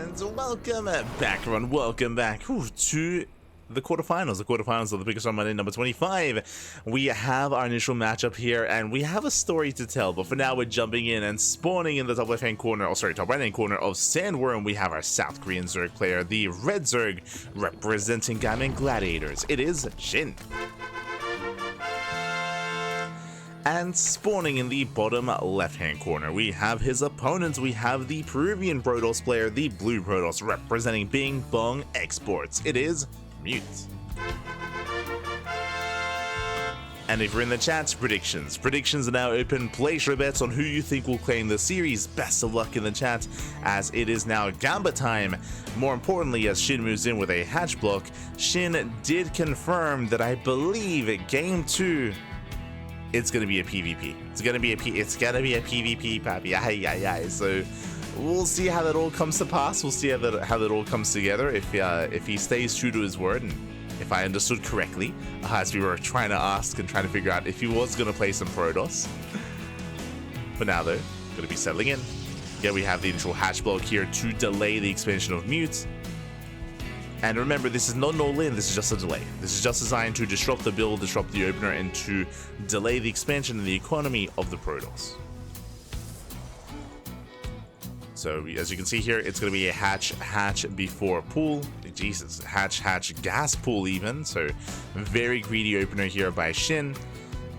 And welcome back, everyone. Welcome back to the quarterfinals. The quarterfinals of the PiGosaur Monday number 25. We have our initial matchup here, and we have a story to tell. But for now, we're jumping in and spawning in the top left-hand corner, oh sorry, top right-hand corner of Sandworm. We have our South Korean Zerg player, the Red Zerg, representing Diamond Gladiators. It is SHIN. And spawning in the bottom left-hand corner, we have his opponents. We have the Peruvian Protoss player, the Blue Protoss, representing Bing Bong Exports. It is Mute. And if you're in the chat, predictions are now open. Place your bets on who you think will claim the series. Best of luck in the chat, as it is now Gamba time. More importantly, as SHIN moves in with a hatch block, SHIN did confirm that I believe Game 2 it's gonna be a PvP. It's gonna be a PvP, papi. Aye. So we'll see how that all comes to pass. We'll see how that all comes together. If he stays true to his word, and if I understood correctly, as we were trying to ask and trying to figure out if he was gonna play some Protoss. For now, though, gonna be settling in. Yeah, we have the initial hatch block here to delay the expansion of Mute. And remember, this is not an all-in, this is just a delay. This is just designed to disrupt the build, disrupt the opener, and to delay the expansion and the economy of the Protoss. So, as you can see here, it's going to be a hatch before pool. Jesus, hatch gas pool even. So, very greedy opener here by SHIN.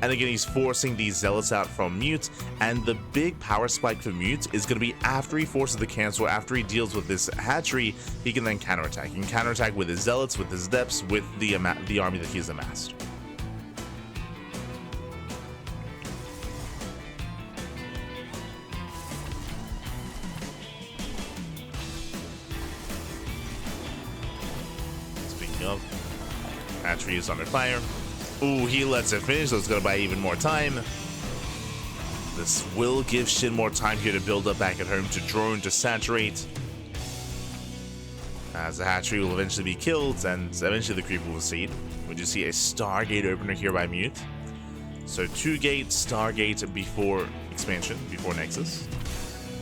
And again, he's forcing these Zealots out from Mute, and the big power spike for Mute is going to be after he forces the cancel, after he deals with this hatchery, he can then counterattack. He can counterattack with his Zealots, with his Depths, with the army that he's amassed. Speaking of, hatchery is under fire. Ooh, he lets it finish, so it's going to buy even more time. This will give SHIN more time here to build up back at home, to drone, to saturate. As the hatchery will eventually be killed, and eventually the creep will proceed. We do see a Stargate opener here by Mute. So 2-gate, Stargate before expansion, before Nexus.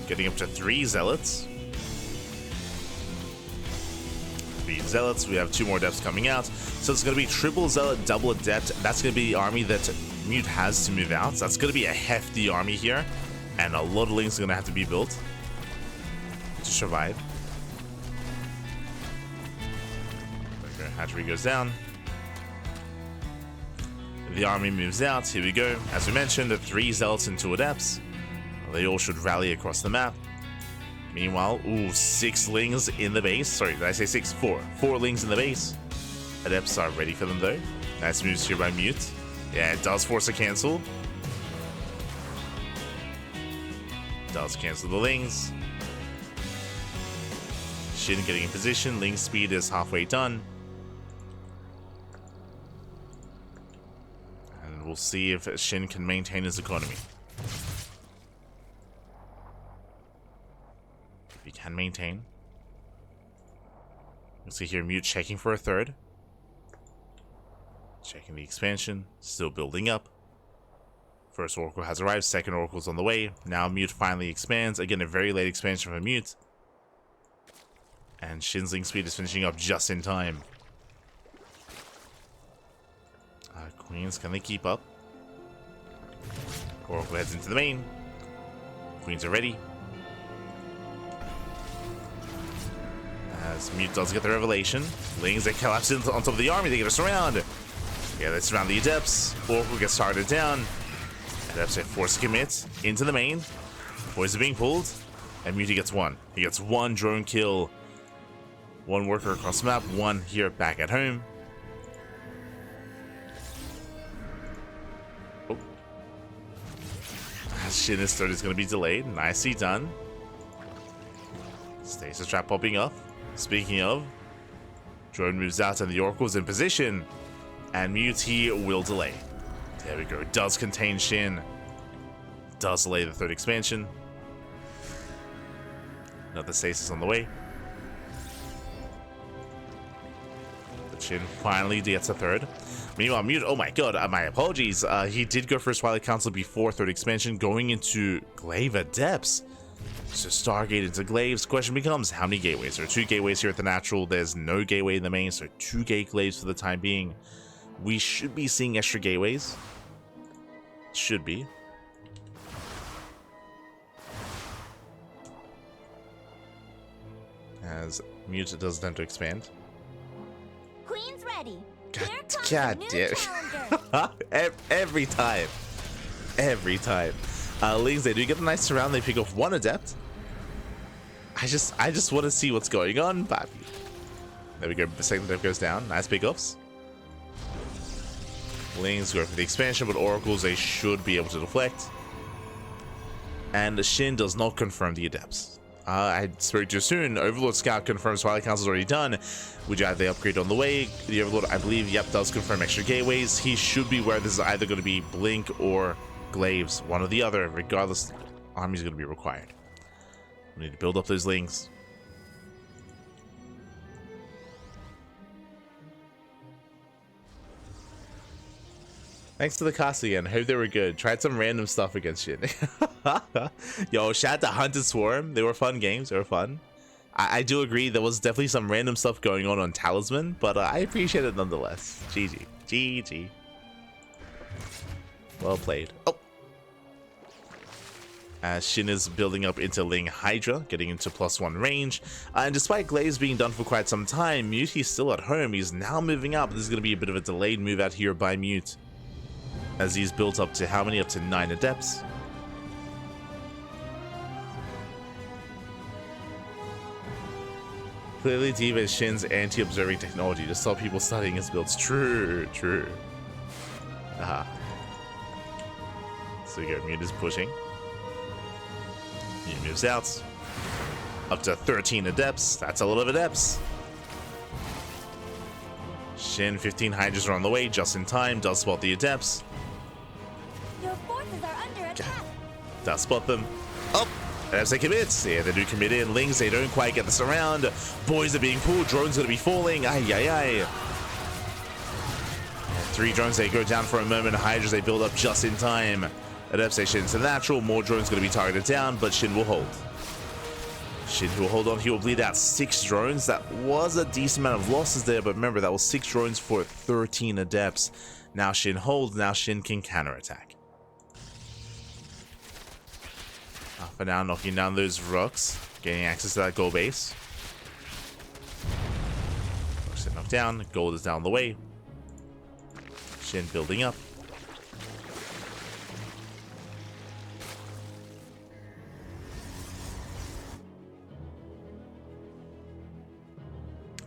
Getting up to 3 Zealots. 3 Zealots, we have 2 more Depths coming out. So it's going to be triple Zealot, double Adept. That's going to be the army that Mute has to move out. So that's going to be a hefty army here. And a lot of links are going to have to be built to survive. Okay, hatchery goes down. The army moves out. Here we go. As we mentioned, the 3 Zealots and 2 Adepts. They all should rally across the map. Meanwhile, ooh, 6 lings in the base. Sorry, did I say 6? 4. 4 lings in the base. Adepts are ready for them though. Nice moves here by Mute. Yeah, it does force a cancel. Does cancel the lings. SHIN getting in position. Ling speed is halfway done. And we'll see if SHIN can maintain his economy. If he can maintain. You'll see here Mute checking for a third. Checking the expansion, still building up. First Oracle has arrived, second Oracle's on the way. Now Mute finally expands. Again, a very late expansion for Mute. And SHIN's link speed is finishing up just in time. Queens, can they keep up? Oracle heads into the main. Queens are ready. As Mute does get the revelation. Lings, they collapse on top of the army, they get a surround. Yeah, they surround the Adepts. Oracle gets started down. Adepts are forced to commit into the main. Boys are being pulled. And Mute gets 1. He gets 1 drone kill. 1 worker across the map. 1 here back at home. Oh. SHIN's third is going to be delayed. Nicely done. Stasis trap popping up. Speaking of, drone moves out and the Oracle's in position. And Mute here will delay. There we go. Does contain SHIN. Does delay the 3rd expansion. Another stasis on the way. But SHIN finally gets a 3rd. Meanwhile, Mute, oh my god, my apologies. He did go for his Twilight Council before 3rd expansion, going into Glaive Adepts. So Stargate into Glaives. Question becomes, how many gateways? There are 2 gateways here at the natural. There's no gateway in the main, so 2 gate Glaives for the time being. We should be seeing extra gateways. Should be. As Mute does tend to expand. Queen's ready. God damn. Every time. Every time. Lings, they do get a nice surround. They pick off 1 adept. I just want to see what's going on, but there we go. The second adept goes down. Nice pickups. Lings go for the expansion, but oracles they should be able to deflect. And the SHIN does not confirm the adepts. I spoke too soon. Overlord Scout confirms Twilight Council's already done. Would you have the upgrade on the way? The Overlord, I believe, yep, does confirm extra gateways. He should be where this is either going to be Blink or Glaives, one or the other. Regardless, army's going to be required. We need to build up those Lings. Thanks to the cast again. Hope they were good. Tried some random stuff against SHIN. Yo, shout out to Hunted Swarm. They were fun games. They were fun. I do agree. There was definitely some random stuff going on Talisman, but I appreciate it nonetheless. GG. GG. Well played. Oh. As SHIN is building up into Ling Hydra, getting into +1 range. And despite Glaives being done for quite some time, Mute, he's still at home. He's now moving up. This is going to be a bit of a delayed move out here by Mute, as he's built up to how many? Up to 9 adepts. Clearly, Diva is SHIN's anti-observing technology to stop people studying his builds. True, true. Aha. So you go, Mute is pushing. Mute moves out. Up to 13 adepts. That's a lot of adepts. SHIN, 15 Hydras are on the way, just in time. Does spot the adepts. Your forces are under attack. Does spot them. Oh! As they commit. Yeah, they do commit in. Lings, they don't quite get this around. Boys are being pulled. Drones going to be falling. Ay, ay, ay. 3 drones, they go down for a moment. Hydras, they build up just in time. Adepts, they SHIN into natural. More drones going to be targeted down, but SHIN will hold. SHIN will hold on. He will bleed out 6 drones. That was a decent amount of losses there, but remember, that was 6 drones for 13 adepts. Now SHIN holds. Now SHIN can counterattack. For now, knocking down those rocks, getting access to that gold base. Rocks are knocked down. Gold is down the way. SHIN building up.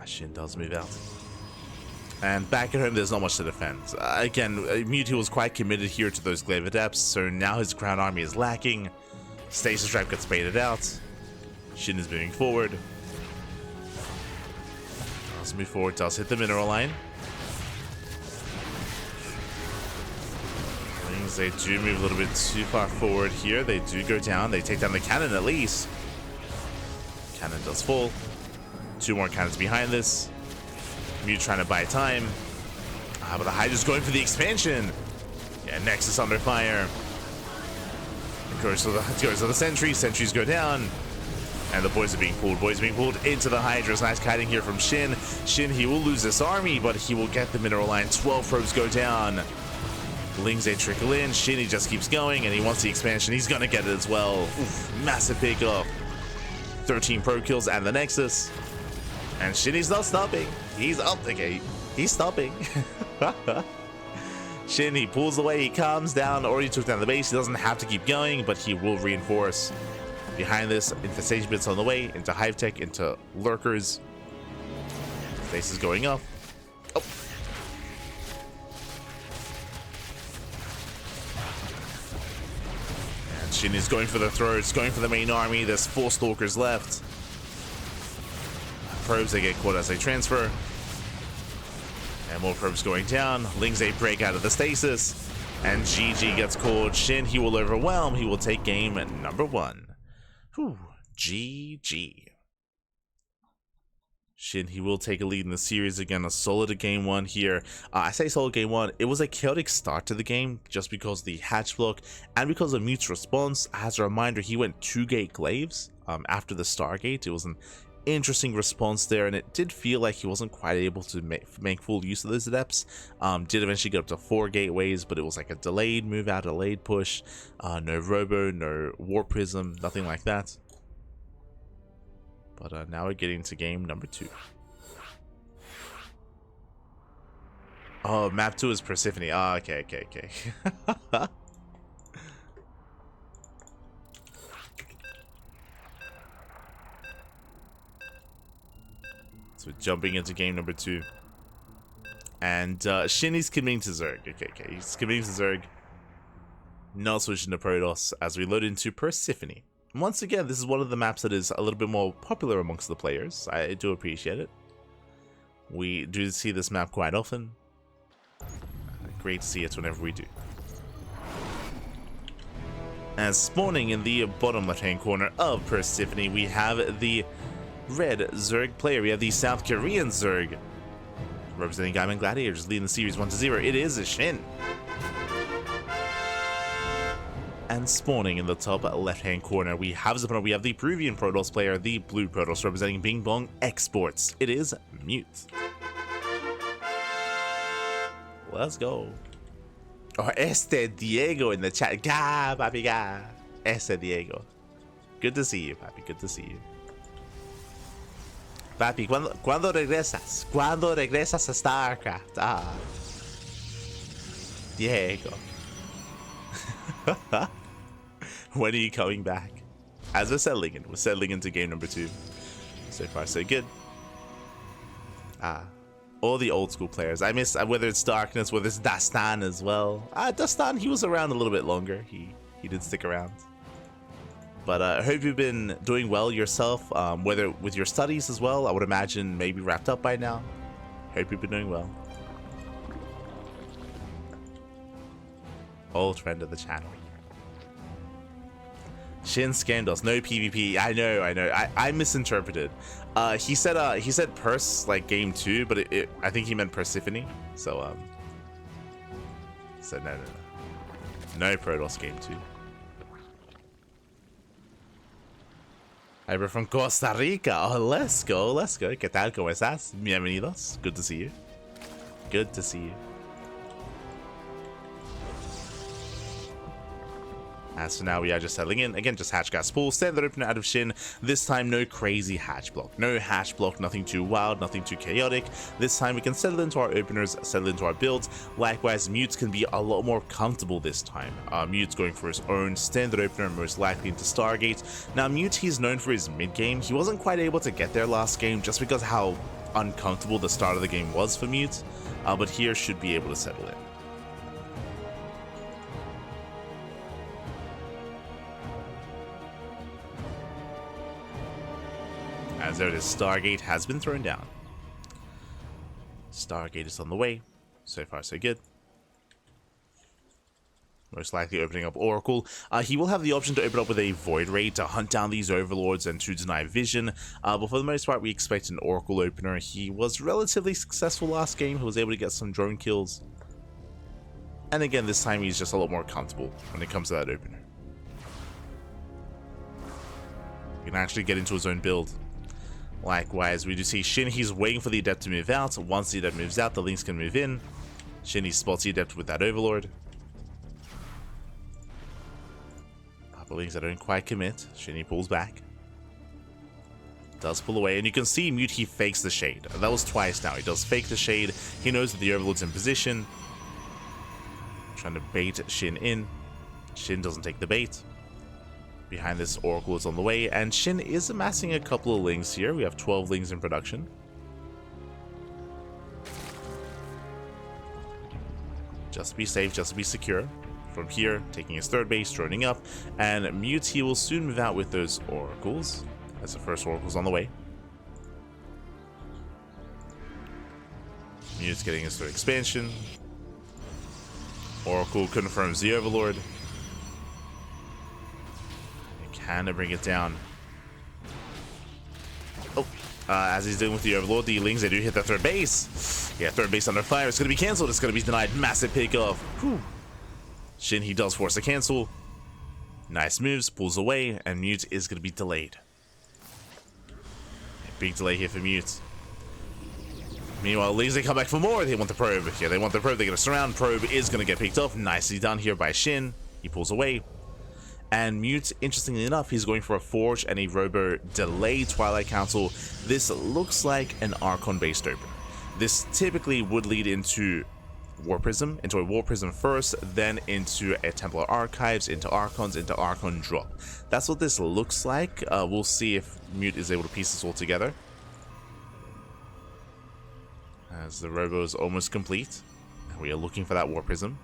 SHIN does move out. And back at home, there's not much to defend. Again, Mewtwo was quite committed here to those Glaive Adepts, so now his Crown Army is lacking. Stasis Trap gets baited out. SHIN is moving forward. Does move forward, does hit the mineral line. Things, they do move a little bit too far forward here. They do go down. They take down the cannon at least. Cannon does fall. 2 more cannons behind this. Mew trying to buy time. But the Hydra's going for the expansion. Yeah, Nexus under fire. Goes to the sentries. Sentries go down. And the boys are being pulled. Boys are being pulled into the Hydras. Nice kiting here from SHIN. SHIN, he will lose this army, but he will get the mineral line. 12 probes go down. Lings, they trickle in. SHIN, he just keeps going, and he wants the expansion. He's going to get it as well. Oof, massive pickup. 13 probe kills and the Nexus. And SHIN, he's not stopping. He's up the gate. He's stopping. SHIN, he pulls away, he calms down, already took down the base. He doesn't have to keep going, but he will reinforce. Behind this, infestation bits on the way, into Hive Tech, into Lurkers. Base is going up. Oh. And SHIN is going for the throats, going for the main army. There's 4 Stalkers left. Probes, they get caught as they transfer. And more probes going down. Lings, they break out of the stasis. And GG gets called. SHIN, he will overwhelm. He will take game number 1. Whew. GG. SHIN, he will take a lead in the series again. A solid game 1 here. I say solid game 1. It was a chaotic start to the game just because of the hatch block and because of Mute's response. As a reminder, he went 2 gate Glaives. after the Stargate. It was an interesting response there, and it did feel like he wasn't quite able to make full use of those adepts. Did eventually get up to 4 gateways, but it was like a delayed move out, delayed push. No robo, no warp prism, nothing like that. But now we're getting to game number 2. Oh, map 2 is Persephone. Ah, okay. So we're jumping into game number 2. And SHIN is committing to Zerg. Okay. He's committing to Zerg. Not switching to Protoss as we load into Persephone. Once again, this is one of the maps that is a little bit more popular amongst the players. I do appreciate it. We do see this map quite often. Great to see it whenever we do. And spawning in the bottom left-hand corner of Persephone, we have the red Zerg player. We have the South Korean Zerg representing Gaiman Gladiators, leading the series 1-0. It is a SHIN. And spawning in the top left-hand corner, we have as opponent, we have the Peruvian Protoss player, the blue Protoss representing Bing Bong Exports. It is Mute. Let's go. Oh, Diego in the chat. Ga, papi, ga. Diego. Good to see you, papi. Good to see you. Papi, ¿cuándo regresas? ¿Cuándo regresas a StarCraft? Ah. Diego. When are you coming back? As we're settling into game number 2. So far, so good. All the old school players. I miss whether it's Darkness, whether it's Dastan as well. Dastan, he was around a little bit longer. He did stick around. But I hope you've been doing well yourself, whether with your studies as well. I would imagine maybe wrapped up by now. Hope you've been doing well. Old friend of the channel. SHIN scammed us. No PvP. I know. I misinterpreted. He said Pers like game 2, but I think he meant Persephone. So no Protoss game 2. Hi, we're from Costa Rica. Oh, let's go. ¿Qué tal? ¿Cómo estás? Bienvenidos. Good to see you. Good to see you. As for now, we are just settling in. Again, just hatch gas spool, standard opener out of SHIN. This time, no crazy hatch block. No hatch block, nothing too wild, nothing too chaotic. This time, we can settle into our openers, settle into our builds. Likewise, Mutes can be a lot more comfortable this time. Mute's going for his own standard opener, most likely into Stargate. Now, Mute, he's known for his mid-game. He wasn't quite able to get there last game just because how uncomfortable the start of the game was for Mute. But here should be able to settle in. As there it is, Stargate has been thrown down. Stargate is on the way. So far, so good. Most likely opening up Oracle. He will have the option to open up with a Void Raid to hunt down these Overlords and to deny vision. But for the most part, we expect an Oracle opener. He was relatively successful last game. He was able to get some drone kills. And again, this time he's just a lot more comfortable when it comes to that opener. He can actually get into his own build. Likewise, we do see SHIN, he's waiting for the Adept to move out. Once the Adept moves out, the Lynx can move in. SHIN, he spots the Adept with that Overlord. Papa Lynx, I don't quite commit. SHIN, he pulls back. Does pull away, and you can see Mute, he fakes the Shade. That was twice now. He does fake the Shade. He knows that the Overlord's in position. Trying to bait SHIN in. SHIN doesn't take the bait. Behind this, Oracle is on the way, and SHIN is amassing a couple of Lings here. We have 12 Lings in production. Just to be safe, just to be secure. From here, taking his third base, droning up, and Mute, he will soon move out with those Oracles, as the first Oracle's on the way. Mute's getting his third expansion. Oracle confirms the Overlord. Can to bring it down. Oh, as he's dealing with the Overlord, the Lings, they do hit the third base. Yeah, third base under fire. It's going to be canceled. It's going to be denied. Massive pickoff. SHIN, he does force a cancel. Nice moves, pulls away, and Mute is going to be delayed. Big delay here for Mute. Meanwhile, Lings, they come back for more. They want the probe. Yeah, they want the probe. They're going to surround. Probe is going to get picked off. Nicely done here by Shin. He pulls away. And Mute, interestingly enough, he's going for a Forge and a Robo delay Twilight Council. This looks like an Archon-based open. This typically would lead into War Prism, into a War Prism first, then into a Templar Archives, into Archons, into Archon drop. That's what this looks like. We'll see if Mute is able to piece this all together. As the Robo is almost complete, and we are looking for that War Prism.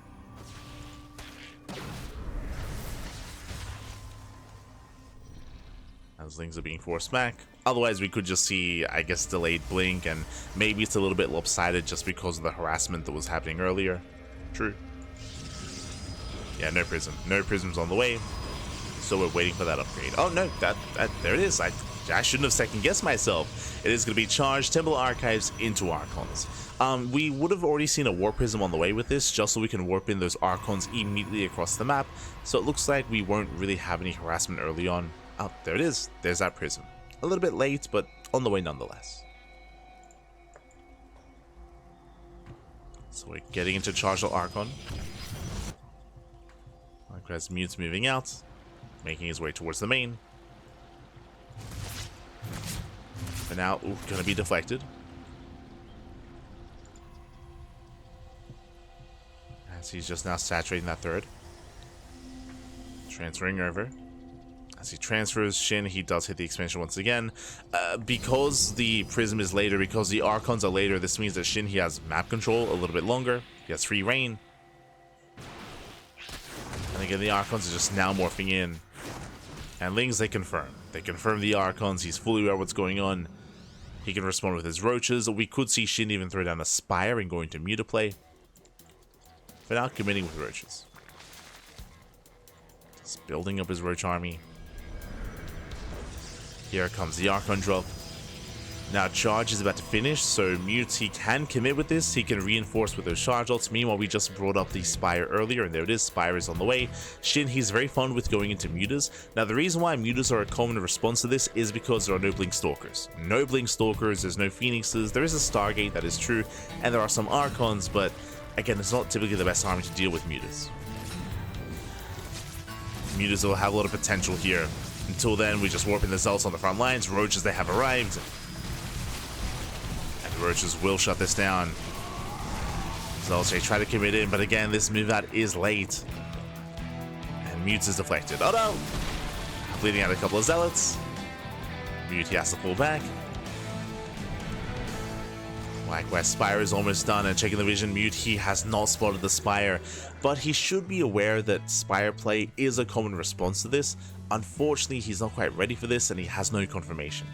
As Lings are being forced back. Otherwise, we could just see, I guess, delayed blink, and maybe it's a little bit lopsided just because of the harassment that was happening earlier. True. Yeah, no Prism. No Prism's on the way, so we're waiting for that upgrade. Oh no, there it is. I shouldn't have second-guessed myself. It is going to be charged Temple Archives into Archons. We would have already seen a Warp Prism on the way with this, just so we can warp in those Archons immediately across the map, so it looks like we won't really have any harassment early on. Oh, there it is. There's that Prism. A little bit late, but on the way nonetheless. So we're getting into charge of Archon. As Mute's moving out, making his way towards the main. For now, gonna be deflected. As he's just now saturating that third. Transferring over. As he transfers Shin, he does hit the expansion once again. Because the Prism is later, because the Archons are later, this means that Shin, he has map control a little bit longer. He has free reign. And again, the Archons are just now morphing in. And Lings, they confirm. They confirm the Archons. He's fully aware of what's going on. He can respond with his Roaches. We could see Shin even throw down a Spire and go into Muta play. For now, committing with Roaches. Just building up his Roach army. Here comes the Archon drop. Now charge is about to finish, so Mute, he can commit with this. He can reinforce with those charge ults. Meanwhile, we just brought up the Spire earlier, and there it is. Spire is on the way. Shin, he's very fond with going into Mutas. Now, the reason why Mutas are a common response to this is because there are no Blink Stalkers. No Blink Stalkers, there's no Phoenixes, there is a Stargate, that is true, and there are some Archons, but again, it's not typically the best army to deal with Mutas. Mutas will have a lot of potential here. Until then, we just warp in the Zealots on the front lines. Roaches, they have arrived. And the Roaches will shut this down. Zealots, they try to commit in, but again, this move out is late. And Mute is deflected. Oh no! Bleeding out a couple of Zealots. Mute, he has to pull back. Likewise, Spire is almost done, and checking the vision, Mute, he has not spotted the Spire, but he should be aware that Spire play is a common response to this. Unfortunately, he's not quite ready for this, and he has no confirmation.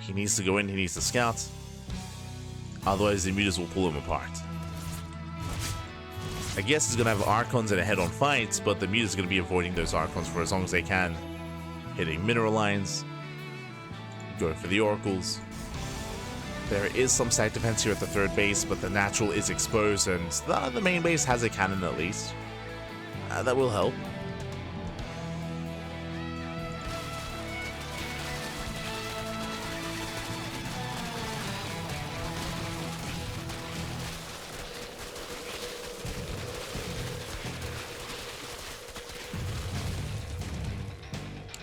He needs to go in, he needs to scout, otherwise the Mutas will pull him apart. I guess he's going to have Archons in a head-on fight, but the Mutas are going to be avoiding those Archons for as long as they can. Hitting mineral lines, going for the Oracles. There is some side defense here at the third base, but the natural is exposed, and the main base has a cannon at least. That will help.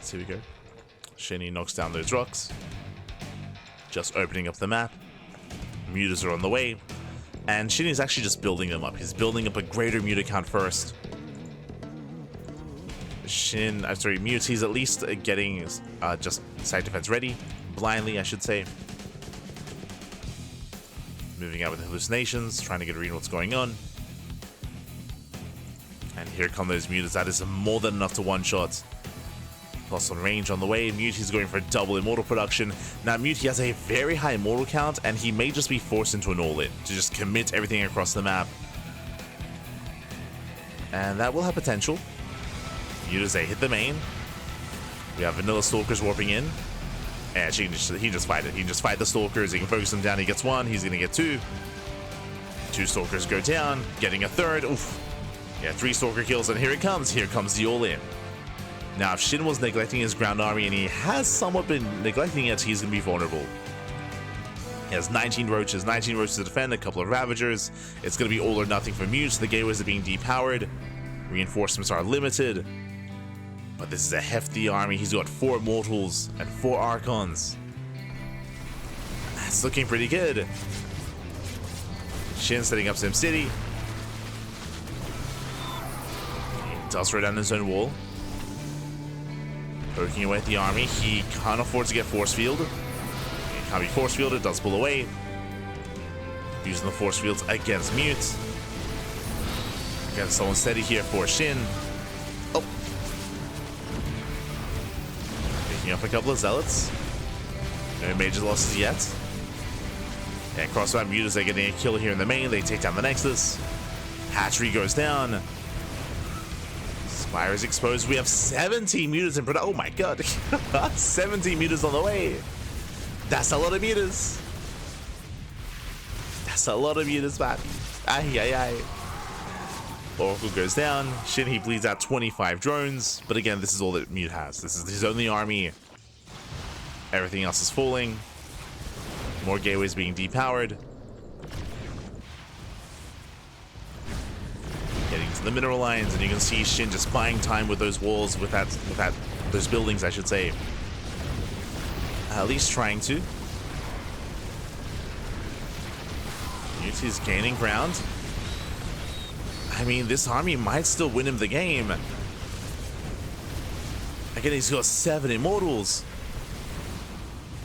Here we go. Shinny knocks down those rocks. Just opening up the map. Mutas are on the way. And Shinny is actually just building them up. He's building up a greater Muta count first. Mute, he's at least getting just side defense ready. Blindly, I should say. Moving out with hallucinations, trying to get a read on what's going on. And here come those Mutas. That is more than enough to one-shot. Plus on range on the way. Mute, he's going for a double immortal production. Now Mute, he has a very high immortal count, and he may just be forced into an all-in to just commit everything across the map. And that will have potential. Mute, as they hit the main. We have Vanilla Stalkers warping in. And he just fight it. He can just fight the Stalkers. He can focus them down. He gets one. He's going to get two. Two Stalkers go down. Getting a third. Oof. Yeah, 3 Stalker kills, and here it comes. Here comes the all-in. Now, if Shin was neglecting his ground army, and he has somewhat been neglecting it, he's going to be vulnerable. He has 19 roaches to defend, a couple of ravagers. It's going to be all or nothing for Mute. The gateways are being depowered. Reinforcements are limited. But this is a hefty army. He's got 4 Immortals and 4 Archons. That's looking pretty good. Shin setting up Sim City. He does throw down his own wall. Poking away at the army. He can't afford to get force field. He can't be force fielded. Does pull away. Using the force fields against Mute. Again, someone steady here for Shin. Oh. Picking up a couple of zealots. No major losses yet. And crossbow Mutas are getting a kill here in the main. They take down the Nexus. Hatchery goes down. Spire is exposed. We have 17 Mutas in production. Oh my god. 17 Mutas on the way. That's a lot of Mutas. That's a lot of Mutas, man. Ay, ay, ay. Oracle goes down. Shin, he bleeds out 25 drones. But again, this is all that Mute has. This is his only army. Everything else is falling. More gateways being depowered. Getting to the mineral lines, and you can see Shin just buying time with those walls, with those buildings, I should say. At least trying to. Mute is gaining ground. I mean, this army might still win him the game. Again, he's got 7 Immortals.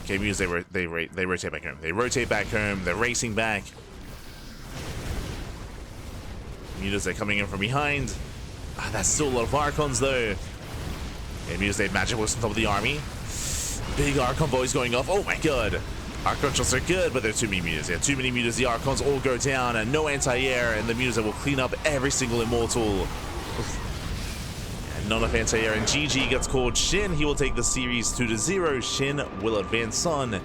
Okay, Muse, they rotate back home. They rotate back home. They're racing back. Mutas, they're coming in from behind. That's still a lot of Archons, though. Okay, Muse, they magic works on top of the army. Big Archon boys going off. Oh my god. Archon shots are good, but there are too many Mutas. There are too many Mutas. The Archons all go down, and no anti-air, and the Mutas will clean up every single Immortal. Not enough anti-air, and GG gets called. Shin, he will take the series 2-0. Shin will advance on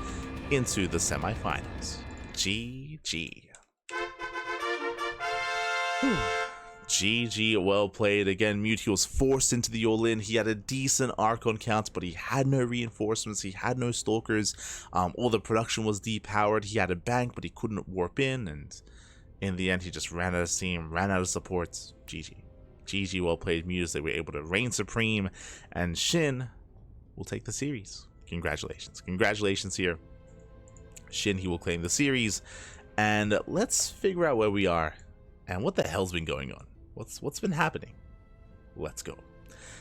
into the semifinals. GG. GG, well played. Again, Mute, he was forced into the all-in. He had a decent Archon count, but he had no reinforcements. He had no Stalkers. All the production was depowered. He had a bank, but he couldn't warp in, and in the end, he just ran out of steam, ran out of support. GG. GG, well played, Muse. They were able to reign supreme, and Shin will take the series. Congratulations. Congratulations here. Shin, he will claim the series, and let's figure out where we are and what the hell's been going on. What's been happening? Let's go.